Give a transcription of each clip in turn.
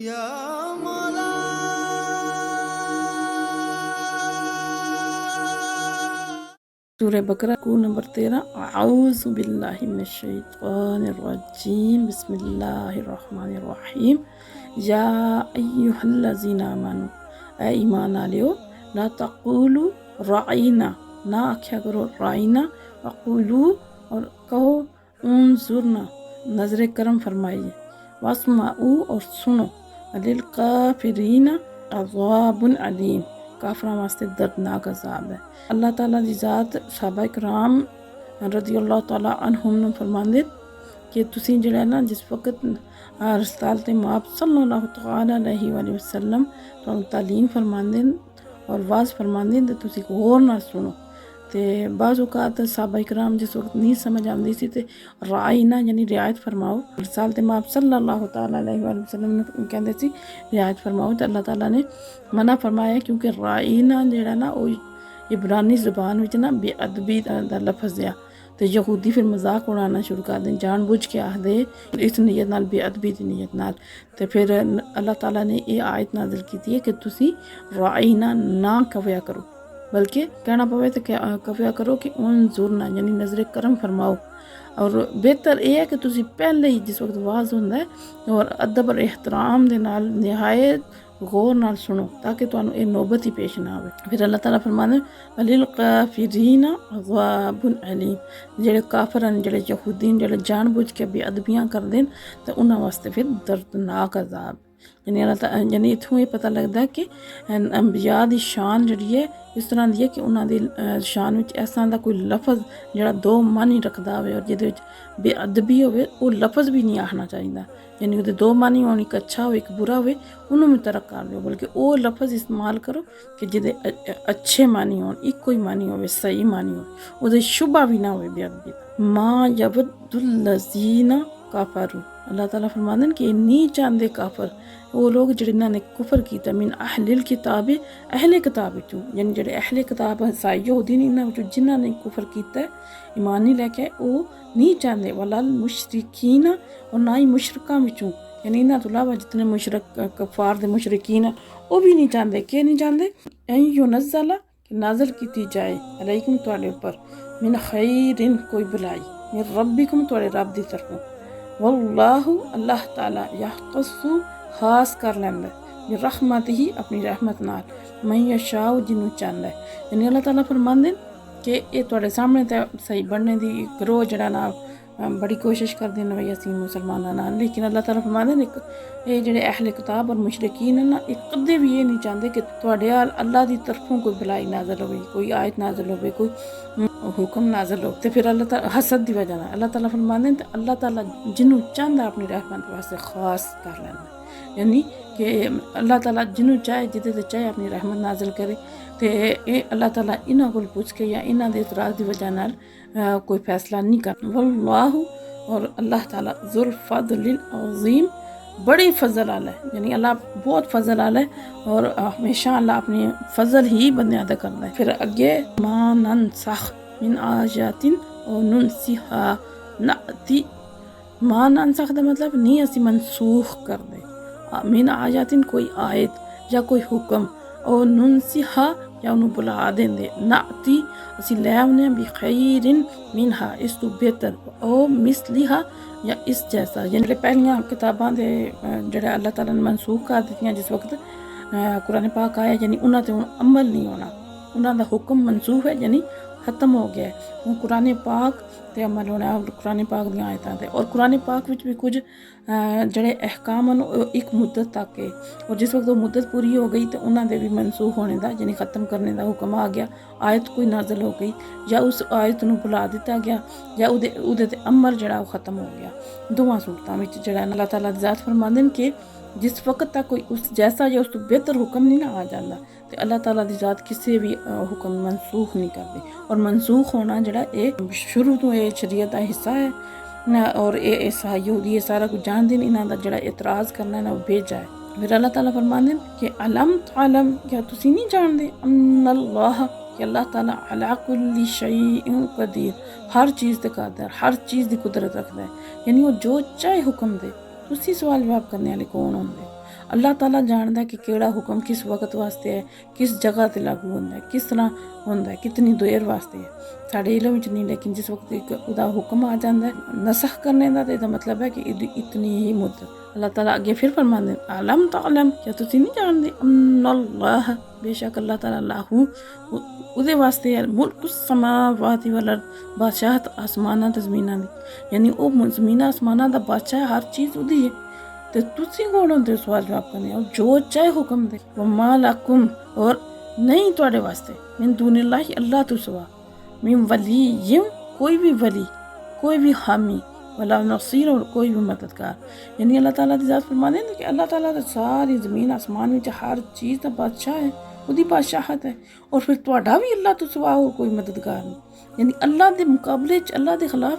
یا مولا سورہ بقرہ کو نمبر 13 اعوذ باللہ من الشیطان الرجیم بسم اللہ الرحمن الرحیم یا ایہا الذین آمنوا اے ایمان والو لا تقولوا رعینا نہ آکھیا کرو رعینا وقولوا اور کہو انظرنا نظر کرم فرمائیے واسمعوا اور سنو للکافرین عذاب علیم کافروں واسطے دردناک عذاب ہے۔ اللہ تعالیٰ دی ذات صحابہ کرام رضی اللہ تعالیٰ عنہم نے فرماندے کہ تسی جڑا نا جس وقت رسالت مآب صلی اللہ تعالیٰ علیہ وآلہ وسلم تو تعلیم فرماندے اور واز فرماندے تے تسی غور نہ سنو تے بعض اوقات صحابہ کرام جس وقت نہیں سمجھ آندی سی تے رعینا یعنی رعایت فرماؤ رسالت مآب صلی اللہ تعالیٰ علیہ وآلہ وسلم نے کہندے سی رعایت فرماؤ تے اللہ تعالیٰ نے منع فرمایا کیونکہ رعینا جڑا نا وہ عبرانی زبان وچ نا بے ادبی دا لفظ ہے تے یہودی پھر مذاق اڑانا شروع کر دیں جان بوجھ کے آخ دے اس نیت نال بے ادبی دی نیت نال تے پھر اللہ تعالیٰ نے یہ آیت نازل کی ہے کہ تسی رعینا نہ کہیا کرو بلکہ کہنا پوے تو کہیا کرو کہ انظرنا یعنی نظر کرم فرماؤ اور بہتر یہ ہے کہ تسی پہلے ہی جس وقت واز ہوندا ہے اور ادب اور احترام دے نال نہایت غور نال سنو تاکہ تانوں یہ نوبت ہی پیش نہ آوے۔ پھر اللہ تعالیٰ فرمانے وللکافرین عذاب علیم جڑے کافر ہیں جڑے یہودین جڑے جان بوجھ کے بے ادبیاں کر دین تے انہاں واسطے پھر دردناک عذاب یعنی اللہ تعالیٰ یعنی اتھوں یہ پتہ لگتا ہے کہ انبیاء دی شان جڑی ہے اس طرح دی ہے کہ انہاں دی شان وچ ایسا دا کوئی لفظ جڑا دو معنی رکھدا ہوئے اور جدے وچ بے ادبی ہوئے وہ لفظ بھی نہیں آخنا چاہیے یعنی وہ دو معنی ہونی ایک اچھا ہوئے ایک برا ہوئے انہوں میں ترک کر دو بلکہ وہ لفظ استعمال کرو کہ جدے اچھے معنی ہون ایک کوئی معنی ہوئے صحیح معنی ہوئے وہ دے شبہ بھی نہ ہوئے بے ادبی ما یود الذین کافروا اللہ تعالیٰ فرماتے ہیں کہ یہ نہیں چاہتے کافر وہ لوگ جنہاں نے کفر کیتا من اہل الکتاب اہل کتاب چوں یعنی جڑے اہل کتاب عیسائی یہودی انہاں وچوں جنہاں نے کفر کیتا ہے ایمان نہیں لے کے وہ نہیں چاہتے ولا المشرکین اور نہ ہی مشرکاں وچوں یعنی انہاں تو علاوہ جتنے مشرک کفار دے مشرکین ہیں وہ بھی نہیں چاہتے کہ نہیں چاہتے این ینزل کہ نازل کیتی جائے علیکم تواڈے اوپر من خیرن کوئی بلائی من ربکم تواڈے رب دی طرفوں واللہ اللہ تعالیٰ یختص خاص کر لیندہ ہے برحمت ہی اپنی رحمت نال من یشاء جنوں چاہندا ہے یعنی اللہ تعالیٰ فرماندے کہ یہ تواڈے سامنے تے صحیح بننے دی گروہ جڑا نا بڑی کوشش کر دین وی اسی مسلماناں نال لیکن اللہ تعالیٰ فرماندے یہ جڑے اہل کتاب اور مشرکین ہیں نا یہ کدے بھی یہ نہیں چاہتے کہ تواڈے اللہ دی طرفوں کوئی بلائی نازل ہوئے کوئی آیت نازل ہوئے کوئی حکم نازل ہو تے پھر اللہ تعالیٰ حسد دی وجہ نال اللہ تعالیٰ فرماندے ہیں اللہ تعالیٰ جنوں چاہندا اپنی رحمت واسطے خاص کر لینا یعنی کہ اللہ تعالیٰ جنوں چاہے جدے تے چاہے اپنی رحمت نازل کرے تے اے اللہ تعالیٰ انہاں کول پوچھ کے یا انہاں دے اعتراض دی وجہ نال کوئی فیصلہ نہیں کرتا واللہ اور اللہ تعالیٰ ذو الفضل العظیم بڑی فضل والا ہے یعنی اللہ بہت فضل والا ہے اور ہمیشہ اللہ اپنی فضل ہی بندیاں تے کردا ہے۔ پھر اگے ما ننسخ من آیات او ننسیہا نأتی ما ننسخ دا مطلب نہیں اسی منسوخ کر دے من آیاتن کوئی آیت یا کوئی حکم او ننسیہا یا انہوں بلا دیں دے نأتی اسی لے انہیں بخیرن منہا اس تو بہتر او مثلیہا یا اس جیسا یعنی پہلیاں کتاباں دے جڑے اللہ تعالیٰ نے منسوخ کر دیتیاں جس وقت قرآن پاک آیا یعنی انہاں تے عمل نہیں ہونا انہاں دا حکم منسوخ ہے یعنی ختم ہو گیا ہے وہ قرآن پاک تے عمل ہونا ہے قرآن پاک دیاں آیتاں تے اور قرآن پاک وچ بھی کچھ جڑے احکام ہیں ایک مدت تک ہے اور جس وقت وہ مدت پوری ہو گئی تو انہاں دے بھی منسوخ ہونے دا یعنی ختم کرنے دا حکم آ گیا آیت کوئی نازل ہو گئی یا اس آیت نو بلا دیتا گیا یا اودے تے عمل جڑا وہ ختم ہو گیا دوواں صورتاں وچ جڑا اللہ تعالیٰ دی ذات فرماندے کہ جس وقت تک کوئی اس جیسا یا اس تو بہتر حکم نہیں نہ آ جاندہ تو اللہ تعالیٰ دی ذات کسی بھی حکم منسوخ نہیں کرتی اور منسوخ ہونا جڑا ایک شروع تو یہ شریعت کا حصہ ہے اور یہ یہودی یہ سارا کچھ جان دین انہاں دا جڑا اعتراض کرنا ہے نا وہ بھیجا ہے۔ پھر اللہ تعالیٰ فرماندے کہ علم تعلم کیا تسی نہیں جان دے ان اللہ کہ اللہ تعالیٰ علی کل شیء قدیر ہر چیز تے قادر ہر چیز دی قدرت رکھدا ہے یعنی وہ جو چاہے حکم دے تسی سوال جواب کرنے والے کون ہوندے اللہ تعالیٰ جانتا ہے کہ کیڑا حکم کس وقت واسطے ہے، کس جگہ تے لاگو ہوتا ہے، کس طرح ہوتا ہے، کتنی دیر واسطے ہے، ساڑھے علم وچ نہیں۔ لیکن جس وقت دا حکم آ جاتا ہے نسخ کرنے دا، تو مطلب ہے کہ اتنی ہی مدت۔ اللہ تعالیٰ آگے پھر فرماتے ہیں علم تعلم، کیا تسی نہیں جانتے ان اللہ، بے شک اللہ تعالیٰ لاہو دے واسطے ہے ملک السماوات والارض، بادشاہت آسمانہ تے زمینہ دی، یعنی او زمینہ آسمانہ دا بادشاہ، ہر چیز دی ہے، تے تسی کون ہوندے سوال جواب کرنے، اور جو چاہے حکم دے۔ وما لکم، اور نہیں تواڈے واسطے، من دون اللہ، اللہ تو سوا، من ولی، کوئی بھی ولی، کوئی بھی حامی، ولا نصیر، اور کوئی بھی مددگار۔ یعنی اللہ تعالیٰ دی ذات فرمانے ہیں کہ اللہ تعالیٰ دا ساری زمین آسمان وچ ہر چیز دا بادشاہ ہے، وہی بادشاہت ہے، اور پھر تواڈا بھی اللہ تو سوا اور کوئی مددگار نہیں۔ یعنی اللہ دے مقابلے چ، اللہ دے خلاف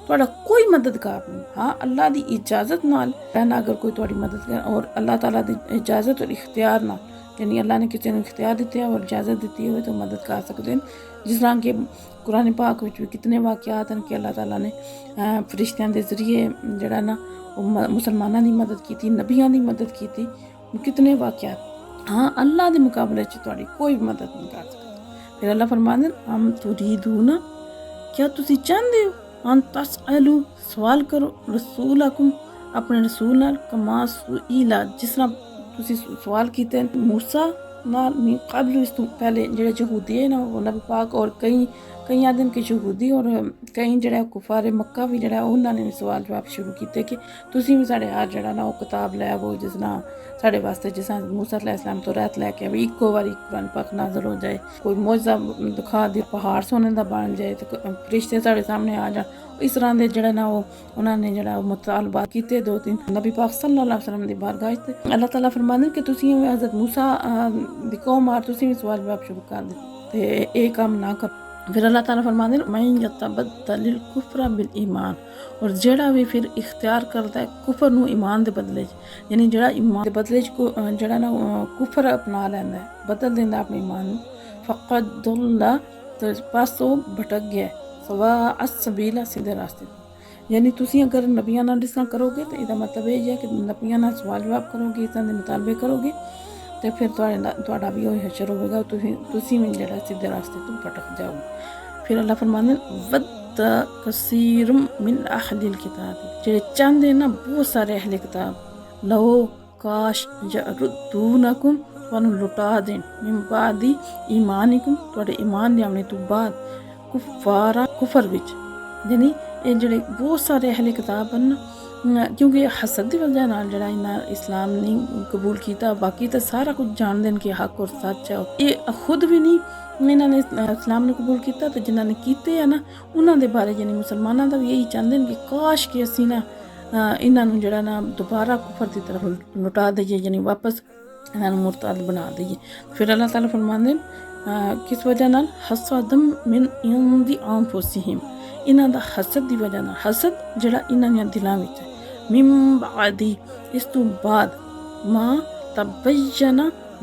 تواڈا کوئی مددگار نہیں۔ ہاں اللہ دی اجازت نال کہنا اگر کوئی تواڈی مدد کرے، اور اللہ تعالیٰ دی اجازت اور اختیار نال، یعنی اللہ نے کسی نے اختیار دیتے اور اجازت دیتی ہوئے تو مدد کر سکتے ہیں۔ جس طرح کہ قرآن پاک وچ بھی کتنے واقعات ہیں کہ اللہ تعالیٰ نے فرشتیاں دے ذریعے جڑا نا مسلمانوں دی مدد کی تھی، نبیاں دی مدد کی تھی، کتنے واقعات۔ ہاں اللہ دے مقابلے چ تواڈی کوئی مدد نہیں کر سکتا۔ پھر اللہ فرماتے ہیں ہم تريدون، کیا تسی چاہندے ہو ان تسألو، سوال کرو، رسولکم، اپنے رسول نال، کما سئیلا، جس طرح تسی سوال کیتے موسیٰ نال، من قبل، اس تو پہلے جڑے یہودی ہے نا وہ نبی پاک، اور کئی آدم کے یہودی اور کئی جڑا کفار مکہ بھی جڑا انہوں نے سوال جواب شروع کیتے کہ تسی بھی ساڑے ہاتھ جڑا نا وہ کتاب لے وہ جس طرح ساڑے واسطے، جس طرح موسیٰ علیہ السلام تو رات لے کے ابھی ایکو واری قرآن پاک نازل ہو جائے، کوئی معجزہ دکھا دی، پہاڑ سونے دا بن جائے، تو فرشتے ساڑے سامنے آ جان، اس طرح دے جڑا نا وہ انہوں نے جڑا مطالبات کیتے دو تین نبی پاک صلی اللہ علیہ وسلم دی بارگاہ تے۔ اللہ تعالیٰ فرماتے ہیں کہ تسی حضرت موسیٰ دی قوم آر تسی بھی سوال جواب شروع کر دے تے اے کام نہ کر۔ پھر اللہ تعالیٰ فرماتے ہیں من یتبدل الکفر بالایمان، اور جڑا بھی پھر اختیار کرتا ہے کفر نو ایمان دے بدلے چ، یعنی جڑا ایمان دے بدلے چ جڑا نا کفر اپنا لیندا ہے، بدل دیندا اپنے ایمان نو، فقد ضل، تو پس وہ بھٹک گیا ہے، سواء السبیل، سیدھے راستے تو۔ یعنی تسی اگر نبیاں نال اس طرح کرو گے تو یہ مطلب یہ ہے کہ نبیاں نال سوال جواب کرو گے، اس طرح دے مطالبے کرو گے، تو پھر تہاڈا بھی وہی حشر ہوئے گا، تسی بھی جڑا سیدھے راستے تو بھٹک جاؤ گے۔ پھر اللہ فرماتے ہیں ود کثیر من اہل الکتاب، جڑے چاہندے نا بہت سارے اہل کتاب، لو کاش یردونکم، تانوں لٹا دین، من بعد ایمانکم، تواڈے ایمان دے آنے تو بعد، کفارا، کفر وچ، یعنی یہ جڑے بہت سارے اہل کتاب ہیں نا، کیونکہ حسد دی وجہ نال جڑا انہاں اسلام نہیں قبول کیتا، باقی تو سارا کچھ جان دین کہ حق اور سچ ہے، یہ خود بھی نہیں انہاں نے اسلام نے قبول کیتا، تو جنہاں نے کیتے ہیں نا انہاں دے بارے یعنی مسلماناں دا بھی یہی چاہندے ہیں کہ کاش کہ اسی نا انہاں نو جڑا نا دوبارہ کفر دی طرف لٹا دئیے، یعنی واپس انہاں نو مرتد بنا دئیے۔ پھر اللہ تعالیٰ فرماندے کس وجہ نال حسدم من عند انفسہم، انہاں دا حسد دی وجہ نال، حسد جڑا انہاں دے دلاں وچ ہے، من بعد، اس تو بعد، ما تبین،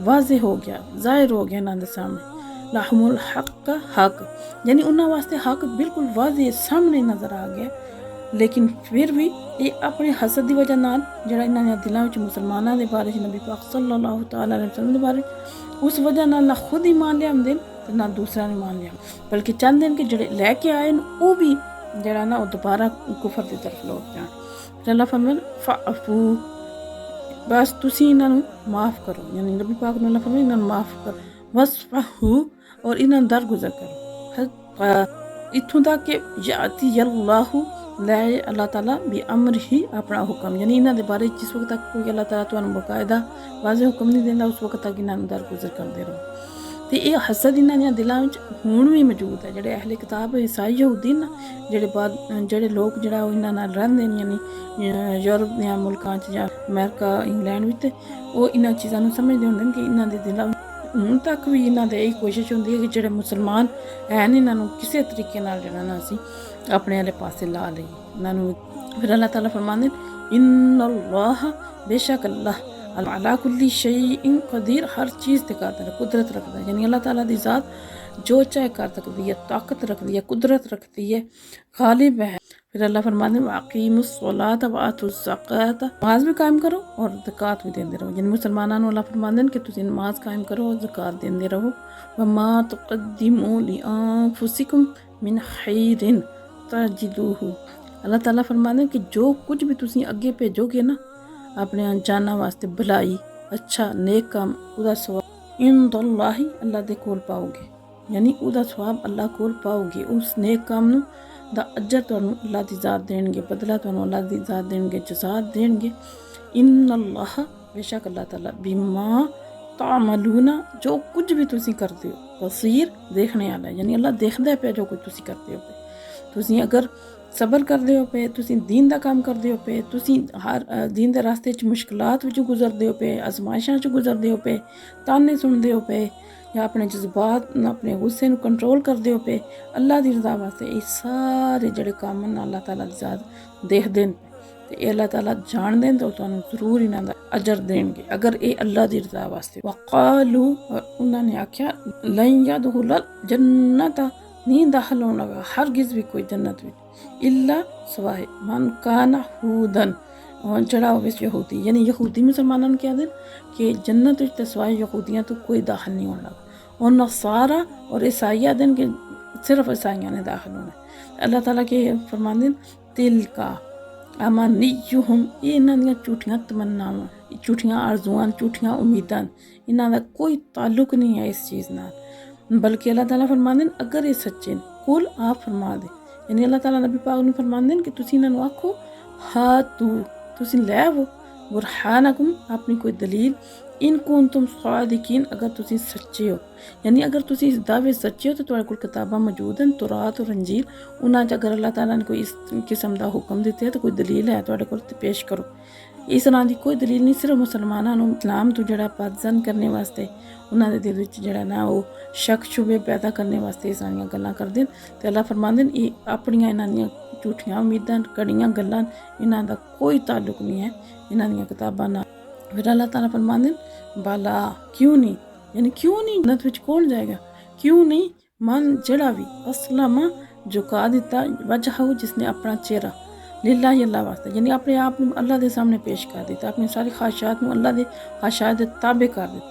واضح ہو گیا، ظاہر ہو گیا انہاں دے سامنے، لہم الحق، حق، یعنی انہاں واسطے حق بالکل واضح سامنے نظر آ گیا، لیکن پھر بھی یہ اپنے حسد دی وجہ نال جڑا انہاں دے دلاں وچ مسلماناں دے بارے نبی پاک صلی اللہ تعالی علیہ وسلم دے بارے اس وجہ نال نہ خود ایمان لے آندے تے نہ دوسرا ایمان لے آندے، بلکہ چاہندے ہیں کہ جڑے لے کے آئے او بھی جڑا نا وہ دوبارہ کفر دی طرف لوٹ جان۔ اللہ فرماتے فعفو، بس تسی انہاں نو معاف کرو، یعنی نبی پاک نے اللہ فرمایا انہاں نو معاف کرو، وصفحو، اور انہاں درگزر کرو، اتھوں تک کہ یاتی اللہ، لے اللہ تعالیٰ بھی امر ہی اپنا حکم، یعنی انہاں دے بارے جس وقت تک کوئی اللہ تعالیٰ تانوں باقاعدہ واضح حکم نہیں دیندا اس وقت تک انہاں نو درگزر کرتے رہو۔ تے یہ حسد انہاں دے دلاں وچ ہن بھی موجود ہے، جڑے اہل کتاب عیسائی یہودی نا، جڑے لوگ جڑا انہاں نال رہندے نے، یعنی یورپ دے ملکاں چ یا امریکہ انگلینڈ وچ، وہ انہاں چیزاں نو سمجھدے ہوندے کہ انہاں دے دلاں ہن تک بھی انہاں دے یہی کوشش ہوندی ہے کہ جڑے مسلمان ہیں انہاں نو کسے طریقے نال جڑا نا اسی اپنے والے پاسے لا لئیے انہاں نو۔ پھر اللہ تعالیٰ فرماندے ان اللہ، بے شک اللہ، علی کل شیء قدیر، ہر چیز تے قادر قدرت رکھتا ہے، یعنی اللہ تعالیٰ دی ذات جو چاہے کر سکتی ہے، طاقت رکھتی ہے، قدرت رکھتی ہے، غالب ہے۔ پھر اللہ فرماتے ہیں وَأَقِیمُوا الصَّلَاةَ وَآتُوا الزَّکَاةَ، نماز بھی قائم کرو اور زکوٰۃ بھی دیندے رہو، یعنی مسلمانوں اللہ فرماتے ہیں کہ تسی نماز قائم کرو اور زکوٰۃ دیندے رہو۔ وَمَا تُقَدِّمُوا لِأَنفُسِکُم مِّن خَیْرٍ تَجِدُوهُ، اللہ تعالیٰ فرماتے ہیں کہ جو کچھ بھی تسی اگے بھیجو گے نا اپنے انجانہ واسطے، بھلائی، اچھا نیک کام، ادا ثواب عند اللہ، اللہ دے کول پاؤ گے، یعنی ادا ثواب اللہ کول پاؤ گے، اس نیک کام نو دا اجر تانوں اللہ دی ذات دین گے، بدلہ تانوں اللہ دی ذات دین گے، جزا دین گے۔ ان اللہ، بے شک اللہ تعالیٰ، بما تعملون، جو کچھ بھی تسی کرتے ہو، بصیر، دیکھنے والا ہے، یعنی اللہ دیکھدا ہے پیا جو کچھ تسی کرتے ہو پے۔ تسی اگر صبر کردے ہو پے، تسی دین دا کام کردے ہو پے، تسی ہر دین دے راستے چ مشکلات وچ گزردے ہو پے، آزمائشاں چ گزردے ہو پے، تانے سندے ہو پے، یا اپنے جذبات اپنے غصے نو کنٹرول کردے ہو پے، اللہ دی رضا واسطے یہ سارے جڑے کام ہیں اللہ تعالیٰ دی ذات دیکھ دین تے اے اللہ تعالیٰ جان دین تو تانوں ضرور انہاں دا اجر دین گے اگر اے اللہ دی رضا واسطے۔ وقالو، اور انہاں نے آکھیا لن يدخل الجنت، نہیں داخل ہونا گا ہرگز بھی کوئی جنت وچ، الا سوائے من کان ہودن، جڑا ہوئے یہودی، یعنی یہودی مسلمانوں نے کیا دن کہ جنت وچ تے سوائے یہودیاں تو کوئی داخل نہیں ہونا، اور نصارہ اور عیسائیہ دن کہ صرف عیسائیاں نے داخل ہونا ہے۔ اللہ تعالیٰ کے فرماندن تل کا امانیہم، یہ انہاں دیاں جھوٹیاں تمناواں، جھوٹیاں آرزوان، جھوٹیاں امیداں، انہاں دا کوئی تعلق نہیں ہے اس چیز نال، بلکہ اللہ تعالیٰ فرماندن اگر یہ سچے کل آپ فرما دے، یعنی اللہ تعالیٰ نبی پاک نے فرماندن کہ تسی انہاں نو آکھو ہاتو، تسی لے آو برہانکم، اپنی کوئی دلیل، ان کنتم صادقین، اگر تسی سچے ہو، یعنی اگر تسی اس دعوے سچے ہو تو تواڈے کول کتاباں موجود ہیں، تورات اور انجیل، انہاں اگر اللہ تعالیٰ نے کوئی اس قسم دا حکم دیتے ہے تو کوئی دلیل ہے تواڈے کول تے پیش کرو۔ اس طرح دی کوئی دلیل نہیں، صرف مسلماناں نوں اسلام تو جڑا پادزن کرنے واسطے، انہاں دے دل وچ جڑا نا وہ شک شبے پیدا کرنے واسطے اس طرح گلاں کردے تے اللہ فرماندے یہ اپنیاں انہاں دیاں جھوٹیاں امیداں، کڑیاں گلاں، انہاں دا کوئی تعلق نہیں ہے انہاں دیاں کتاباں نال۔ پھر اللہ تعالیٰ فرماندے بالا، کیوں نہیں، یعنی کیوں نہیں جنت وچ کون جائے گا، کیوں نہیں، من جڑا بھی اسلم، جھکا دیتا، وجہہ، جس نے اپنا چہرہ، للہ اللہ واسطے، یعنی اپنے آپ کو اللہ دے سامنے پیش کر دیتا، اپنی ساری خواہشات کو اللہ دے خواہشات دے تابع کر دیتا،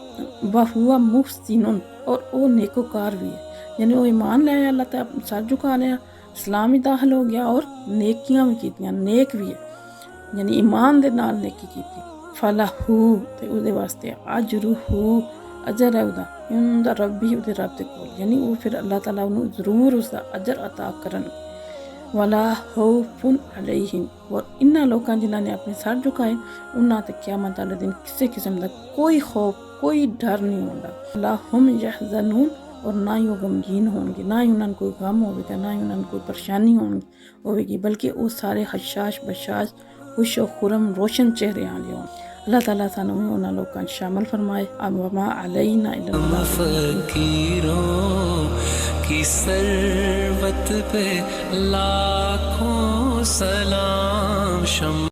وَهُوَ مُحْسِنٌ، اور وہ نیکوکار بھی ہے، یعنی وہ ایمان لے آیا، اللہ تعالیٰ سر جھکا لیا، اسلام میں داخل ہو گیا اور نیکیاں بھی کیتیاں، نیک بھی ہے، یعنی ایمان دے نال نیکی کیتی، فَلَهُ، تے او دے واسطے اجرہ، اجر ہے ادا، عند ربی، او دے رب دے کول، یعنی وہ پھر اللہ تعالیٰ انہوں ضرور اس دا اجر عطا کرن۔ وَلَا خَوْفٌ عَلَيْهِمْ، اور انہاں لوکاں جنہاں نے اپنے سر جھکائے انہاں تے قیامت والے دن کسی قسم دا کوئی خوف، کوئی ڈر نہیں ہوندا، وَلَا هُمْ يَحْزَنُونَ، اور نہ ہی وہ غمگین ہون گے، نہ ہی انہاں کوئی غم ہوگا، نہ ہی انہاں کوئی پریشانی ہوگی، بلکہ وہ سارے حشاش بشاش، خوش و خرم، روشن چہرے والے ہوں۔ اللہ تعالیٰ سانوں انہاں لوکاں شامل فرمائے۔ وما علینا الا البلاغ۔ فقیروں کی ثروت پہ لاکھوں سلام،